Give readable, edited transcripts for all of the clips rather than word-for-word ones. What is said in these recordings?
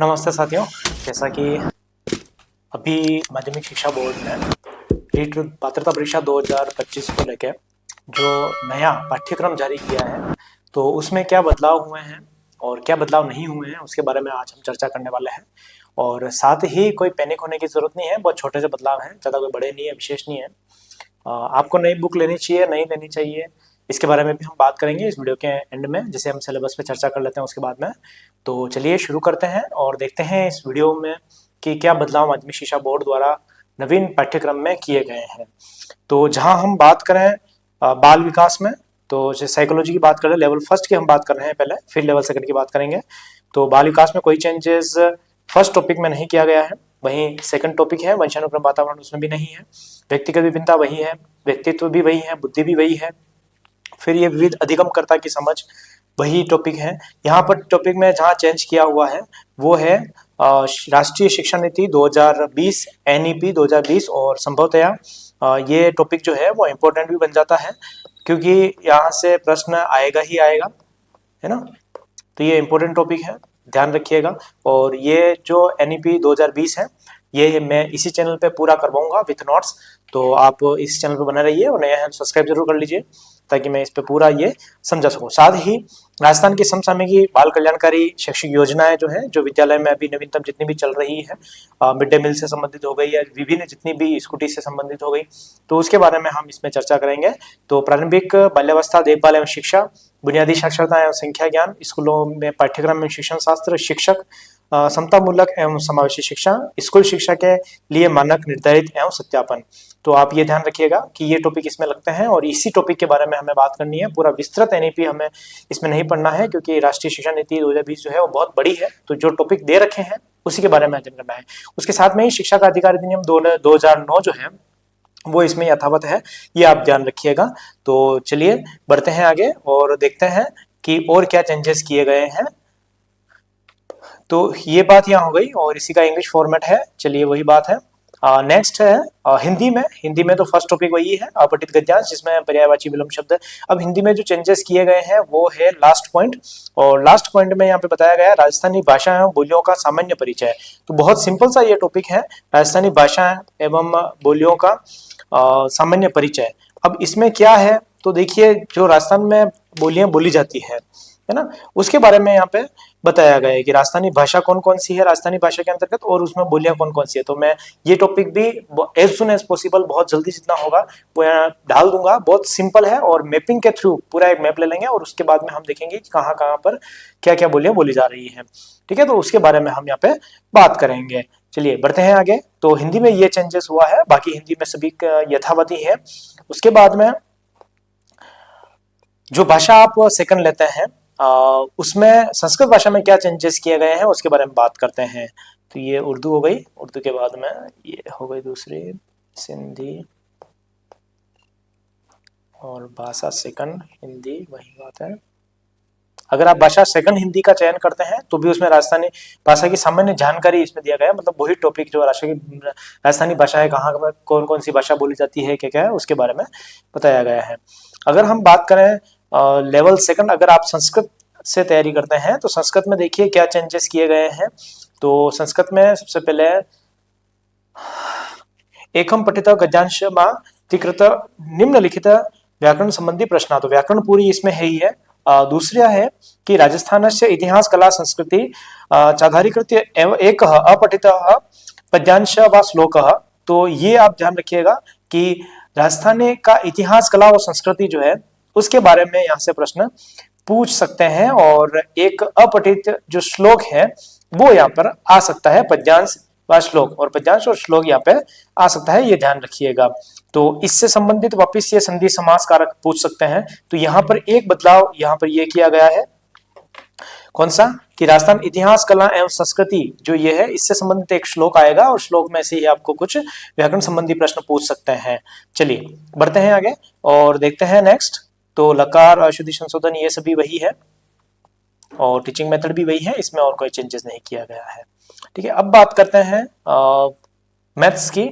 नमस्ते साथियों। जैसा कि अभी माध्यमिक शिक्षा बोर्ड ने नीट पात्रता परीक्षा 2025 को लेकर जो नया पाठ्यक्रम जारी किया है, तो उसमें क्या बदलाव हुए हैं और क्या बदलाव नहीं हुए हैं उसके बारे में आज हम चर्चा करने वाले हैं। और साथ ही कोई पैनिक होने की जरूरत नहीं है, बहुत छोटे से बदलाव हैं, ज़्यादा कोई बड़े नहीं है, विशेष नहीं है। आपको नई बुक लेनी चाहिए, नहीं लेनी चाहिए, इसके बारे में भी हम बात करेंगे इस वीडियो के एंड में, जिसे हम सिलेबस पे चर्चा कर लेते हैं उसके बाद में। तो चलिए शुरू करते हैं और देखते हैं इस वीडियो में कि क्या बदलाव माध्यमिक शिक्षा बोर्ड द्वारा नवीन पाठ्यक्रम में किए गए हैं। तो जहां हम बात करें बाल विकास में, तो साइकोलॉजी की बात करें, लेवल फर्स्ट की हम बात कर रहे हैं पहले, फिर लेवल सेकंड की बात करेंगे। तो बाल विकास में कोई चेंजेस फर्स्ट टॉपिक में नहीं किया गया है। वहीं सेकंड टॉपिक है वंशानुक्रम वातावरण, उसमें भी नहीं है। व्यक्तिगत विभिन्नता वही है, व्यक्तित्व भी वही है, बुद्धि भी वही है। फिर ये विविध अधिगमकर्ता की समझ, वही टॉपिक है। यहाँ पर टॉपिक में जहाँ चेंज किया हुआ है वो है राष्ट्रीय शिक्षा नीति 2020, एनईपी 2020, और संभवतया ये टॉपिक जो है वो इम्पोर्टेंट भी बन जाता है, क्योंकि यहाँ से प्रश्न आएगा ही आएगा, है ना। तो ये इम्पोर्टेंट टॉपिक है, ध्यान रखिएगा। और ये जो एनईपी 2020 है, ये मैं इसी चैनल पे पूरा करवाऊंगा विथ नोट्स। तो आप इस चैनल पे बने रहिए और नया है सब्सक्राइब जरूर कर लीजिए, ताकि मैं इस पे पूरा ये समझा सकूं। साथ ही राजस्थान की समसामयिकी बाल कल्याणकारी शैक्षिक योजनाएं जो है, जो विद्यालय में अभी नवीनतम जितनी भी चल रही है, मिड डे मील से संबंधित हो गई या विभिन्न जितनी भी स्कूटी से संबंधित हो गई, तो उसके बारे में हम इसमें चर्चा करेंगे। तो प्रारंभिक बाल्यावस्था देखभाल एवं शिक्षा, बुनियादी साक्षरता एवं संख्या ज्ञान, स्कूलों में पाठ्यक्रम में शिक्षण शास्त्र, शिक्षक, समतामूलक एवं समावेशी शिक्षा, स्कूल शिक्षा के लिए मानक निर्धारित एवं सत्यापन। तो आप ये ध्यान रखिएगा कि ये टॉपिक इसमें लगते हैं और इसी टॉपिक के बारे में हमें बात करनी है। पूरा विस्तृत एनईपी हमें इसमें नहीं पढ़ना है, क्योंकि राष्ट्रीय शिक्षा नीति 2020 जो है वो बहुत बड़ी है। तो जो टॉपिक दे रखे हैं उसी के बारे में अध्ययन करना है। उसके साथ में ही शिक्षा का अधिकार अधिनियम 2009 जो है वो इसमें यथावत है, ये आप ध्यान रखिएगा। तो चलिए बढ़ते हैं आगे और देखते हैं कि और क्या चेंजेस किए गए हैं। तो ये बात यहाँ हो गई और इसी का इंग्लिश फॉर्मेट है। चलिए वही बात है। नेक्स्ट है हिंदी में तो फर्स्ट टॉपिक वही है, अपठित गद्यांश, जिसमें पर्यायवाची विलोम शब्द। अब हिंदी में जो चेंजेस किए गए हैं वो है लास्ट पॉइंट, और लास्ट पॉइंट में यहाँ पे बताया गया है राजस्थानी भाषा एवं बोलियों का सामान्य परिचय। तो बहुत सिंपल सा ये टॉपिक है, राजस्थानी भाषा एवं बोलियों का सामान्य परिचय। अब इसमें क्या है, तो देखिए जो राजस्थान में बोलियां बोली जाती है ना, उसके बारे में यहाँ पे बताया गया है कि राजस्थानी भाषा कौन कौन सी है राजस्थानी भाषा के अंतर्गत, और उसमें बोलियां कौन कौन सी है। तो मैं ये टॉपिक भी एज सुन एज पॉसिबल, बहुत जल्दी जितना होगा वो यहाँ डाल दूंगा। बहुत सिंपल है और मैपिंग के थ्रू पूरा एक मैप ले लेंगे और उसके बाद में हम देखेंगे कि कहाँ कहाँ पर क्या क्या बोलियां बोली जा रही है। ठीक है, तो उसके बारे में हम यहाँ पे बात करेंगे। चलिए बढ़ते हैं आगे। तो हिंदी में ये चेंजेस हुआ है, बाकी हिंदी में सभी यथावत ही है। उसके बाद में जो भाषा आप सेकंड लेते हैं, उसमें संस्कृत भाषा में क्या चेंजेस किए गए हैं उसके बारे में बात करते हैं। तो ये उर्दू हो गई, उर्दू के बाद में ये हो गई दूसरी सिंधी, और भाषा सेकंड हिंदी, वही बात है। अगर आप भाषा सेकंड हिंदी का चयन करते हैं तो भी उसमें राजस्थानी भाषा की सामान्य जानकारी इसमें दिया गया है, मतलब वही टॉपिक जो राजस्थानी भाषा है, कहाँ पर कौन कौन सी भाषा बोली जाती है, क्या क्या है, उसके बारे में बताया गया है। अगर हम बात करें लेवल सेकंड, अगर आप संस्कृत से तैयारी करते हैं तो संस्कृत में देखिए क्या चेंजेस किए गए हैं। तो संस्कृत में सबसे पहले एकम पठित गद्यांश तिकृत निम्नलिखित व्याकरण संबंधी प्रश्न। तो व्याकरण पूरी इसमें है ही है। दूसरा है कि राजस्थान से इतिहास कला संस्कृति चाधारीकृत एक अपठित पद्यांश व श्लोक। तो ये आप ध्यान रखिएगा कि राजस्थान का इतिहास कला और संस्कृति जो है उसके बारे में यहाँ से प्रश्न पूछ सकते हैं, और एक अपठित जो श्लोक है वो यहाँ पर आ सकता है, पद्यांश व श्लोक, और पद्यांश और श्लोक यहाँ पे आ सकता है, ये ध्यान रखिएगा। तो इससे संबंधित वापिस ये संधि समास कारक पूछ सकते हैं। तो यहाँ पर एक बदलाव यहाँ पर ये किया गया है, कौन सा, कि राजस्थान इतिहास कला एवं संस्कृति जो ये है, इससे संबंधित एक श्लोक आएगा और श्लोक में से ही आपको कुछ व्याकरण संबंधी प्रश्न पूछ सकते हैं। चलिए बढ़ते हैं आगे और देखते हैं नेक्स्ट। तो लकार, अशुद्धि संशोधन, ये सभी वही है और टीचिंग मेथड भी वही है, इसमें और कोई चेंजेस नहीं किया गया है। ठीक है, अब बात करते हैं मैथ्स की।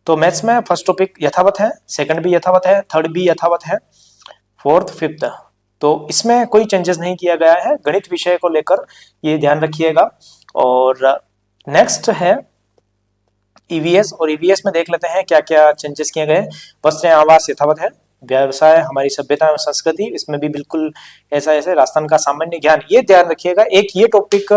तो मैथ्स में फर्स्ट टॉपिक यथावत है, सेकंड भी यथावत है, थर्ड भी यथावत है, फोर्थ फिफ्थ तो इसमें कोई चेंजेस नहीं किया गया है गणित विषय को लेकर, ये ध्यान रखिएगा। और नेक्स्ट है ईवीएस, और ईवीएस में देख लेते हैं क्या क्या चेंजेस किए गए। वस्त्र एवं आवास यथावत है, व्यवसाय हमारी सभ्यता एवं संस्कृति, इसमें भी बिल्कुल ऐसा ऐसे। राजस्थान का सामान्य ज्ञान, ये ध्यान रखिएगा, एक ये टॉपिक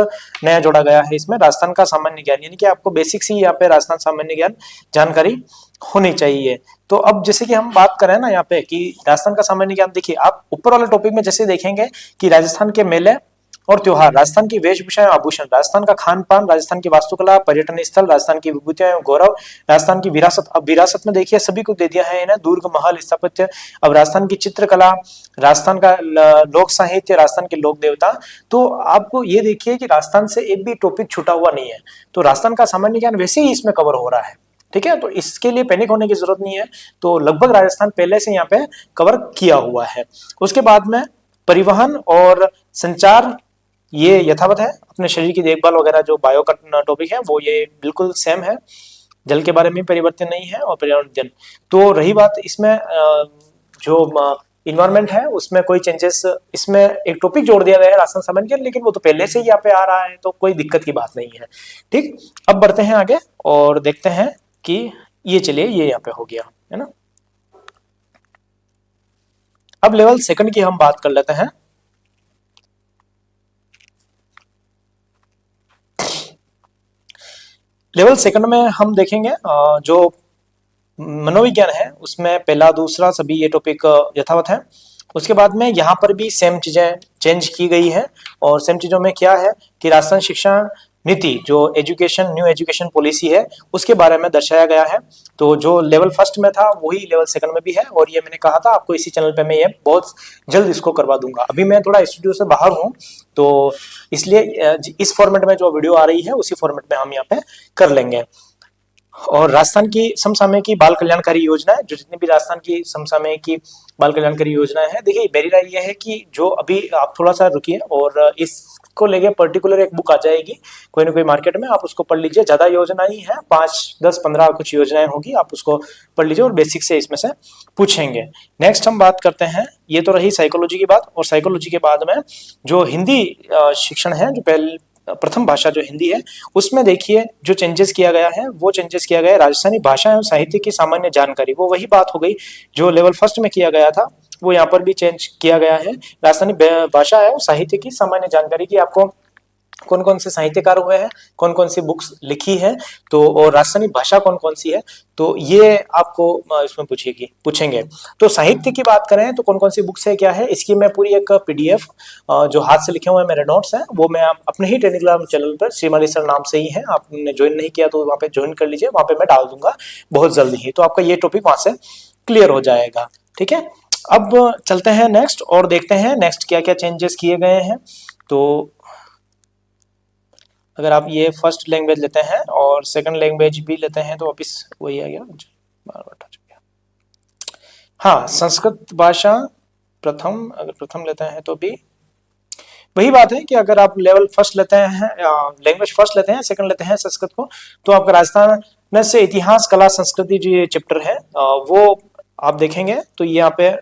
नया जोड़ा गया है इसमें, राजस्थान का सामान्य ज्ञान, यानी कि आपको बेसिक सी यहाँ पे राजस्थान सामान्य ज्ञान जानकारी होनी चाहिए। तो अब जैसे कि हम बात करें ना यहाँ पे कि राजस्थान का सामान्य ज्ञान, देखिए आप ऊपर वाले टॉपिक में जैसे देखेंगे कि राजस्थान के मेले और त्योहार, राजस्थान की वेशभूषा एवं आभूषण, राजस्थान का खान पान, राजस्थान की वास्तुकला, पर्यटन स्थल, राजस्थान की विभूतियां एवं गौरव, राजस्थान की विरासत। अब विरासत में देखिए सभी को दे दिया है इन्हें, दुर्ग, महल, स्थापत्य। अब राजस्थान की चित्रकला, राजस्थान का लोक साहित्य, राजस्थान के लोक देवता। तो आपको ये देखिए कि राजस्थान से एक भी टॉपिक छूटा हुआ नहीं है, तो राजस्थान का सामान्य ज्ञान वैसे ही इसमें कवर हो रहा है। ठीक है, तो इसके लिए पैनिक होने की जरूरत नहीं है, तो लगभग राजस्थान पहले से यहाँ पे कवर किया हुआ है। उसके बाद में परिवहन और संचार, ये यथावत है। अपने शरीर की देखभाल वगैरह जो बायो का टॉपिक है वो ये बिल्कुल सेम है। जल के बारे में परिवर्तन नहीं है, और पर्यावरण। तो रही बात इसमें जो इन्वायरमेंट है उसमें कोई चेंजेस, इसमें एक टॉपिक जोड़ दिया गया है राजस्थान सामान्य ज्ञान, लेकिन वो तो पहले से ही यहाँ पे आ रहा है, तो कोई दिक्कत की बात नहीं है। ठीक, अब बढ़ते हैं आगे और देखते हैं कि ये चलिए ये यहाँ पे हो गया है ना। अब लेवल सेकंड की हम बात कर लेते हैं। लेवल सेकंड में हम देखेंगे जो मनोविज्ञान है उसमें पहला दूसरा सभी ये टॉपिक यथावत है। उसके बाद में यहाँ पर भी सेम चीजें चेंज की गई है, और सेम चीजों में क्या है कि राजस्थान शिक्षा नीति जो एजुकेशन न्यू एजुकेशन पॉलिसी है उसके बारे में दर्शाया गया है। तो जो लेवल फर्स्ट में था वही लेवल सेकंड में भी है, और ये मैंने कहा था आपको इसी चैनल पे मैं ये बहुत जल्द इसको करवा दूंगा। अभी मैं थोड़ा स्टूडियो से बाहर हूँ, तो इसलिए इस फॉर्मेट में जो वीडियो आ रही है उसी फॉर्मेट में हम यहाँ पे कर लेंगे। और राजस्थान की समसामयिकी बाल कल्याणकारी योजना है, जो जितनी भी राजस्थान की समसामयिकी बाल कल्याणकारी योजना है, देखिए मेरी राय यह है कि जो अभी आप थोड़ा सा रुकिए और इसको लेके पर्टिकुलर एक बुक आ जाएगी कोई ना कोई मार्केट में, आप उसको पढ़ लीजिए। ज्यादा योजना ही है, 5 10 15 कुछ योजनाएं होगी, आप उसको पढ़ लीजिए और बेसिक से इसमें से पूछेंगे। नेक्स्ट हम बात करते हैं, ये तो रही साइकोलॉजी की बात, और साइकोलॉजी के बाद में जो हिंदी शिक्षण है, जो पहले प्रथम भाषा जो हिंदी है, उसमें देखिए जो चेंजेस किया गया है वो चेंजेस किया गया है राजस्थानी भाषा एवं साहित्य की सामान्य जानकारी, वो वही बात हो गई जो लेवल फर्स्ट में किया गया था, वो यहाँ पर भी चेंज किया गया है। राजस्थानी भाषा है साहित्य की सामान्य जानकारी की, आपको कौन कौन से साहित्यकार हुए हैं, कौन कौन सी बुक्स लिखी है, तो और राजस्थानी भाषा कौन कौन सी है, तो ये आपको इसमें पूछेंगे। तो साहित्य की बात करें तो कौन कौन सी बुक्स है क्या है, इसकी मैं पूरी एक पीडीएफ जो हाथ से लिखे हुए मेरे नोट्स हैं वो मैं आप अपने ही टेलीग्राम चैनल पर श्रीमाली सर नाम से ही है, आपने ज्वाइन नहीं किया तो वहाँ पे ज्वाइन कर लीजिए, वहाँ पे मैं डाल दूंगा बहुत जल्दी ही, तो आपका ये टॉपिक वहां से क्लियर हो जाएगा। ठीक है, अब चलते हैं नेक्स्ट और देखते हैं नेक्स्ट क्या क्या चेंजेस किए गए हैं। तो अगर आप ये फर्स्ट लैंग्वेज लेते हैं और सेकंड लैंग्वेज भी लेते हैं तो वापिस वही आ गया, बार बार टच हो गया। हाँ, संस्कृत भाषा प्रथम, अगर प्रथम लेते हैं तो भी वही बात है कि अगर आप लेवल फर्स्ट लेते हैं, लैंग्वेज फर्स्ट लेते हैं, सेकंड लेते हैं संस्कृत को, तो आपका राजस्थान में से इतिहास कला संस्कृति जो ये चैप्टर है वो आप देखेंगे तो यहाँ पे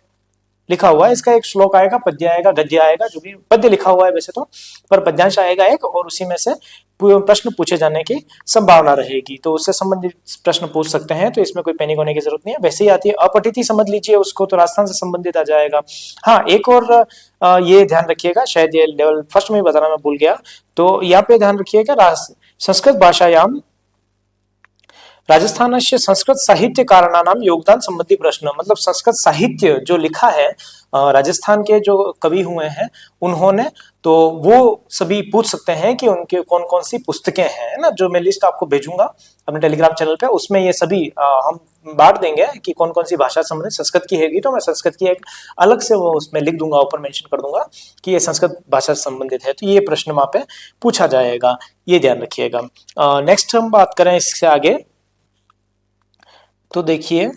लिखा हुआ है, इसका एक श्लोक आएगा, पद्य आएगा, गद्य आएगा, जो भी पद्य लिखा हुआ है वैसे तो, पर पद्यांश आएगा एक, और उसी में से प्रश्न पूछे जाने की संभावना रहेगी, तो उससे संबंधित प्रश्न पूछ सकते हैं, तो इसमें कोई पैनिक होने की जरूरत नहीं है। वैसे ही आती है अपठिति, समझ लीजिए उसको, तो राजस्थान से संबंधित आ जाएगा। हाँ, एक और ये ध्यान रखिएगा, शायद ये लेवल फर्स्ट में बताना मैं भूल गया, तो यहाँ पे ध्यान रखिएगा संस्कृत भाषायाम राजस्थान से संस्कृत साहित्य कारणानाम योगदान संबंधी प्रश्न, मतलब संस्कृत साहित्य जो लिखा है राजस्थान के जो कवि हुए हैं उन्होंने, तो वो सभी पूछ सकते हैं कि उनके कौन कौन सी पुस्तकें हैं ना, जो मैं लिस्ट आपको भेजूंगा अपने टेलीग्राम चैनल पे, उसमें ये सभी हम बांट देंगे कि कौन कौन सी भाषा संबंधित। संस्कृत की हैगी तो मैं संस्कृत की एक अलग से वो उसमें लिख दूंगा, ऊपर मेंशन कर दूंगा कि ये संस्कृत भाषा से संबंधित है, तो ये प्रश्न वहां पे पूछा जाएगा, ये ध्यान रखिएगा। नेक्स्ट हम बात करें इससे आगे, तो देखिए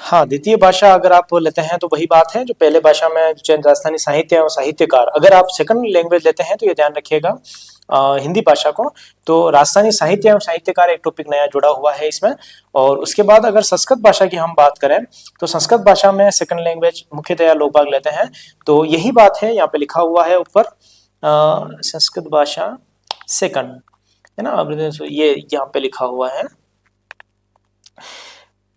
हाँ, द्वितीय भाषा अगर आप लेते हैं तो वही बात है जो पहले भाषा में जो राजस्थानी साहित्य है और साहित्यकार। अगर आप सेकंड लैंग्वेज लेते हैं तो ये ध्यान रखिएगा हिंदी भाषा को, तो राजस्थानी साहित्य और साहित्यकार एक टॉपिक नया जुड़ा हुआ है इसमें। और उसके बाद अगर संस्कृत भाषा की हम बात करें तो संस्कृत भाषा में सेकंड लैंग्वेज मुख्यतया लोग भाग लेते हैं। तो यही बात है, यहाँ पे लिखा हुआ है ऊपर संस्कृत भाषा सेकंड, है ना। अब ये यहाँ पे लिखा हुआ है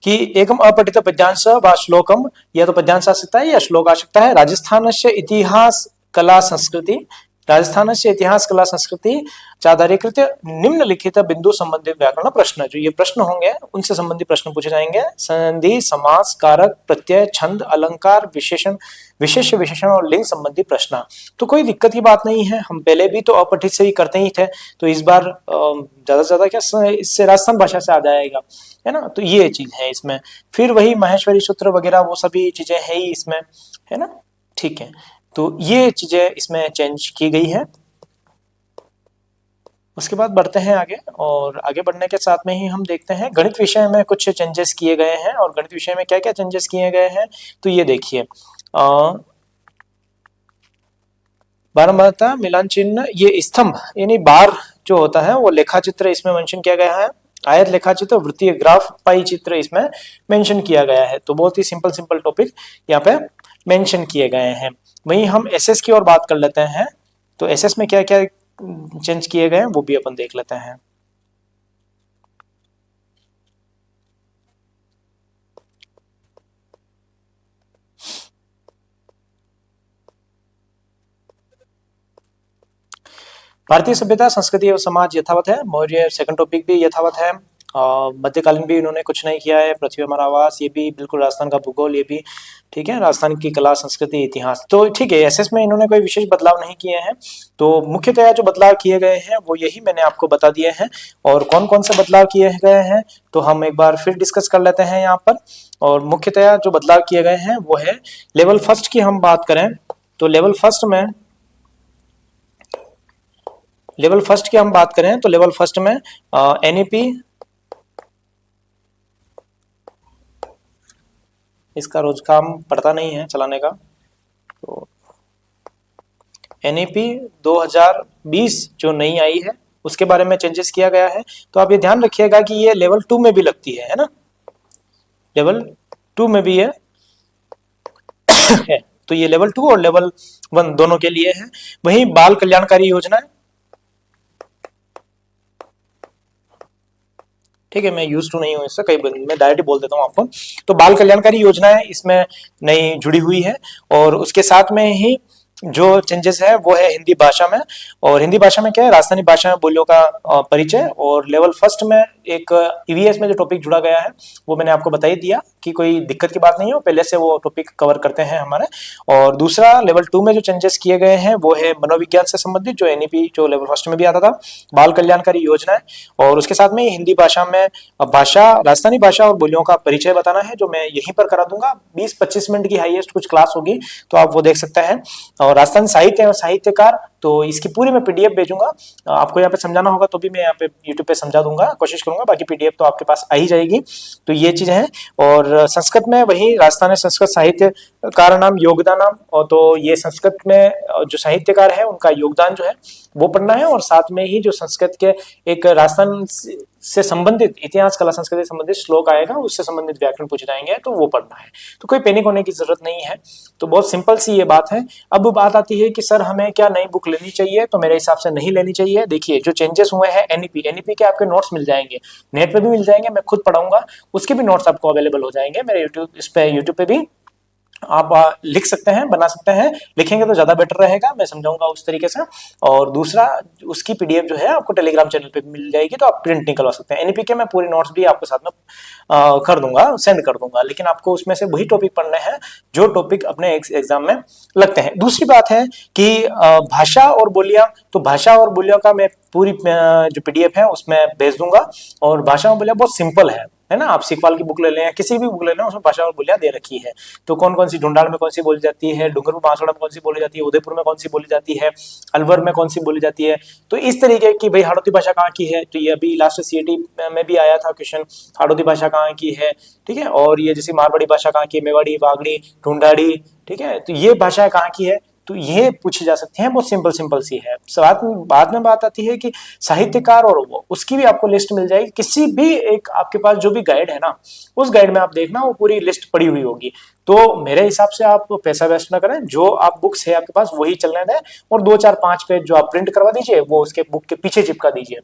कि एकम अपठित पद्यांश व श्लोकम, या तो पद्यांश आ सकता है या श्लोक आ सकता है। राजस्थान से इतिहास कला संस्कृति, राजस्थान से इतिहास कला संस्कृति चादारीकृत निम्नलिखित बिंदु संबंधित व्याकरण प्रश्न, जो ये प्रश्न होंगे उनसे संबंधित प्रश्न पूछे जाएंगे। संधि, समास, कारक, प्रत्यय, छंद, अलंकार, विशेषण, विशेष विशेषण और लिंग संबंधी प्रश्न। तो कोई दिक्कत की बात नहीं है, हम पहले भी तो अपठित से ही करते ही थे, तो इस बार ज्यादा से ज्यादा क्या इससे राजस्थान भाषा से आ जाएगा, है ना। तो ये चीज है इसमें। फिर वही माहेश्वरी सूत्र वगैरह वो सभी चीजें है ही इसमें, है ना। ठीक है, तो ये चीजें इसमें चेंज की गई है। उसके बाद बढ़ते हैं आगे, और आगे बढ़ने के साथ में ही हम देखते हैं गणित विषय में कुछ चेंजेस किए गए हैं। और गणित विषय में क्या क्या चेंजेस किए गए हैं तो ये देखिए, बारंबारता, मिलान चिन्ह, ये स्तंभ यानी बार जो होता है वो लेखा चित्र इसमें मेंशन किया गया है। आयत लेखा चित्र, वृत्तीय ग्राफ, पाई चित्र इसमें मेंशन किया गया है। तो बहुत ही सिंपल सिंपल टॉपिक यहाँ पे मेंशन किए गए हैं। वहीं हम एसएस की ओर बात कर लेते हैं, तो एसएस में क्या क्या चेंज किए गए हैं वो भी अपन देख लेते हैं। भारतीय सभ्यता, संस्कृति एवं समाज यथावत है। मौर्य सेकंड टॉपिक भी यथावत है। मध्यकालीन भी इन्होंने कुछ नहीं किया है। पृथ्वी हमारा आवास, ये भी बिल्कुल। राजस्थान का भूगोल, ये भी ठीक है। राजस्थान की कला, संस्कृति, इतिहास, तो ठीक है। एसएस में इन्होंने कोई विशेष बदलाव नहीं किए हैं। तो मुख्यतया जो बदलाव किए गए हैं वो यही मैंने आपको बता दिए हैं। और कौन कौन से बदलाव किए गए हैं तो हम एक बार फिर डिस्कस कर लेते हैं यहाँ पर। और मुख्यतया जो बदलाव किए गए हैं वो है लेवल फर्स्ट की हम बात करें तो लेवल फर्स्ट की हम बात करें तो लेवल फर्स्ट में एनईपी, इसका रोज काम पड़ता नहीं है चलाने का, तो एनईपी 2020 जो नई आई है उसके बारे में चेंजेस किया गया है। तो आप ये ध्यान रखिएगा कि ये लेवल 2 में भी लगती है ना, लेवल 2 में भी है। तो ये लेवल 2 और लेवल 1 दोनों के लिए है। वहीं बाल कल्याणकारी योजना, ठीक है, मैं यूज टू नहीं हूं इससे, कई मैं डायरेक्ट बोल देता हूं आपको। तो बाल कल्याणकारी योजना है इसमें नई जुड़ी हुई है। और उसके साथ में ही जो चेंजेस है वो है हिंदी भाषा में। और हिंदी भाषा में क्या है, राजस्थानी भाषा में बोलियों का परिचय। और लेवल फर्स्ट में एक ईवीएस में जो टॉपिक जुड़ा गया है वो मैंने आपको बता ही दिया कि कोई दिक्कत की बात नहीं है, पहले से वो टॉपिक कवर करते हैं हमारे। और दूसरा लेवल 2 में जो चेंजेस किए गए हैं वो है मनोविज्ञान से संबंधित, जो एनईपी जो लेवल फर्स्ट में भी आता था, बाल कल्याणकारी योजना है। और उसके साथ में हिंदी भाषा में भाषा, राजस्थानी भाषा और बोलियों का परिचय बताना है, जो मैं यहीं पर करा दूंगा। 20-25 मिनट की हाईएस्ट कुछ क्लास होगी, तो आप वो देख सकते हैं। और राजस्थान साहित्य और साहित्यकार, तो इसकी पूरी मैं पीडीएफ भेजूंगा। आपको यहाँ पे समझाना होगा तो भी मैं यहाँ पे यूट्यूब पे समझा दूंगा, कोशिश करूंगा। बाकी पीडीएफ तो आपके पास आ ही जाएगी। तो ये चीज है। और संस्कृत में वही राजस्थान संस्कृत साहित्यकार नाम, योगदान नाम, और तो ये संस्कृत में जो साहित्यकार है उनका योगदान जो है वो पढ़ना है। और साथ में ही जो संस्कृत के एक राजस्थान से संबंधित इतिहास, कला, संस्कृति संबंधित श्लोक आएगा, उससे संबंधित व्याकरण पूछे जाएंगे, तो वो पढ़ना है। तो कोई पैनिक होने की जरूरत नहीं है। तो बहुत सिंपल सी ये बात है। अब बात आती है कि सर हमें क्या नई बुक लेनी चाहिए, तो मेरे हिसाब से नहीं लेनी चाहिए। देखिए जो चेंजेस हुए हैं एनईपी के आपके नोट्स मिल जाएंगे, नेट पे भी मिल जाएंगे, मैं खुद पढ़ाऊंगा, उसके भी नोट्स आपको अवेलेबल हो जाएंगे मेरे यूट्यूब पे भी आप लिख सकते हैं, बना सकते हैं। लिखेंगे तो ज्यादा बेटर रहेगा, मैं समझाऊंगा उस तरीके से। और दूसरा उसकी पीडीएफ जो है आपको टेलीग्राम चैनल पे मिल जाएगी, तो आप प्रिंट निकलवा सकते हैं। एनईपी के मैं पूरे नोट्स भी आपके साथ में कर दूंगा, सेंड कर दूंगा। लेकिन आपको उसमें से वही टॉपिक पढ़ने हैं जो टॉपिक अपने एग्जाम में लगते हैं। दूसरी बात है कि भाषा और बोलियां, तो भाषा और बोलियों का मैं पूरी जो पीडीएफ है उसमें भेज दूंगा। और भाषा और बोलियां बहुत सिंपल है है ना। आप सीखवाल की बुक ले लें, किसी भी बुक ले लें, उसमें भाषा और बोलियां दे रखी है। तो कौन कौन सी, ढूंढाड़ में कौन सी बोली जाती है, डूंगरपुर बांसवाड़ा में कौन सी बोली जाती है, उदयपुर में कौन सी बोली जाती है, अलवर में कौन सी बोली जाती है। तो इस तरीके की, भाई हाड़ौती भाषा कहाँ की है, तो ये अभी लास्ट सीईटी में भी आया था क्वेश्चन, हाड़ौती भाषा कहाँ की है, ठीक है। और ये जैसे मारवाड़ी भाषा कहाँ की है, मेवाड़ी, वागड़ी, ढूंढाड़ी, ठीक है। तो ये भाषा कहाँ की है, तो ये पूछी जा सकती है, बहुत सिंपल सिंपल सी है। बाद में बात आती है कि साहित्यकार, और वो उसकी भी आपको लिस्ट मिल जाएगी। किसी भी एक आपके पास जो भी गाइड है ना, उस गाइड में आप देखना वो पूरी लिस्ट पड़ी हुई होगी। तो मेरे हिसाब से आप पैसा वेस्ट ना करें, जो आप बुक्स है आपके पास वही चलने दें, और 2 4 5 पेज जो आप प्रिंट करवा दीजिए वो उसके बुक के पीछे चिपका दीजिए।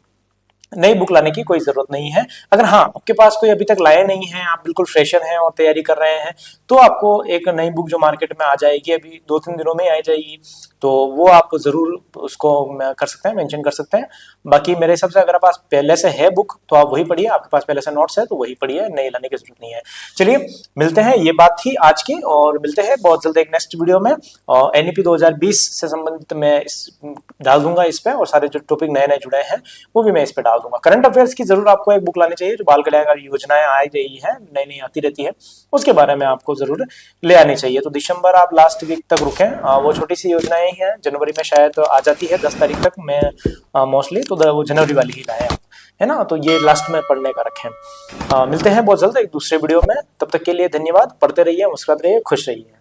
नई बुक लाने की कोई जरूरत नहीं है। अगर हाँ आपके पास कोई अभी तक लाए नहीं है, आप बिल्कुल फ्रेशर हैं और तैयारी कर रहे हैं, तो आपको एक नई बुक जो मार्केट में आ जाएगी, अभी 2 3 दिनों में आ जाएगी, तो वो आप जरूर उसको कर सकते हैं, मेंशन कर सकते हैं। बाकी मेरे हिसाब से अगर आप पास पहले से है बुक तो आप वही पढ़िए, आपके पास पहले से नोट्स है तो वही पढ़िए, नई लाने की जरूरत नहीं है। चलिए मिलते हैं, ये बात थी आज की, और मिलते हैं बहुत जल्द एक नेक्स्ट वीडियो में। और एनईपी 2020 से संबंधित मैं डाल दूंगा इस पे, और सारे जो टॉपिक नए नए जुड़े हैं वो भी मैं इस पे डाल दूंगा। करंट अफेयर्स की जरूर आपको एक बुक लानी चाहिए, जो बाल कल्याण योजनाएं आ रही है, नई नई आती रहती है, उसके बारे में आपको जरूर ले आनी चाहिए। तो दिसंबर आप लास्ट वीक तक रुकें, वो छोटी सी योजनाएं ही हैं, जनवरी में शायद आ जाती है 10 तारीख तक में मोस्टली, तो वो जनवरी वाली ही लाए आप, है ना। तो ये लास्ट में पढ़ने का रखें। मिलते हैं बहुत जल्द एक दूसरे वीडियो में, तब तक के लिए धन्यवाद। पढ़ते रहिए, मुस्कुराते रहिए, खुश रहिए।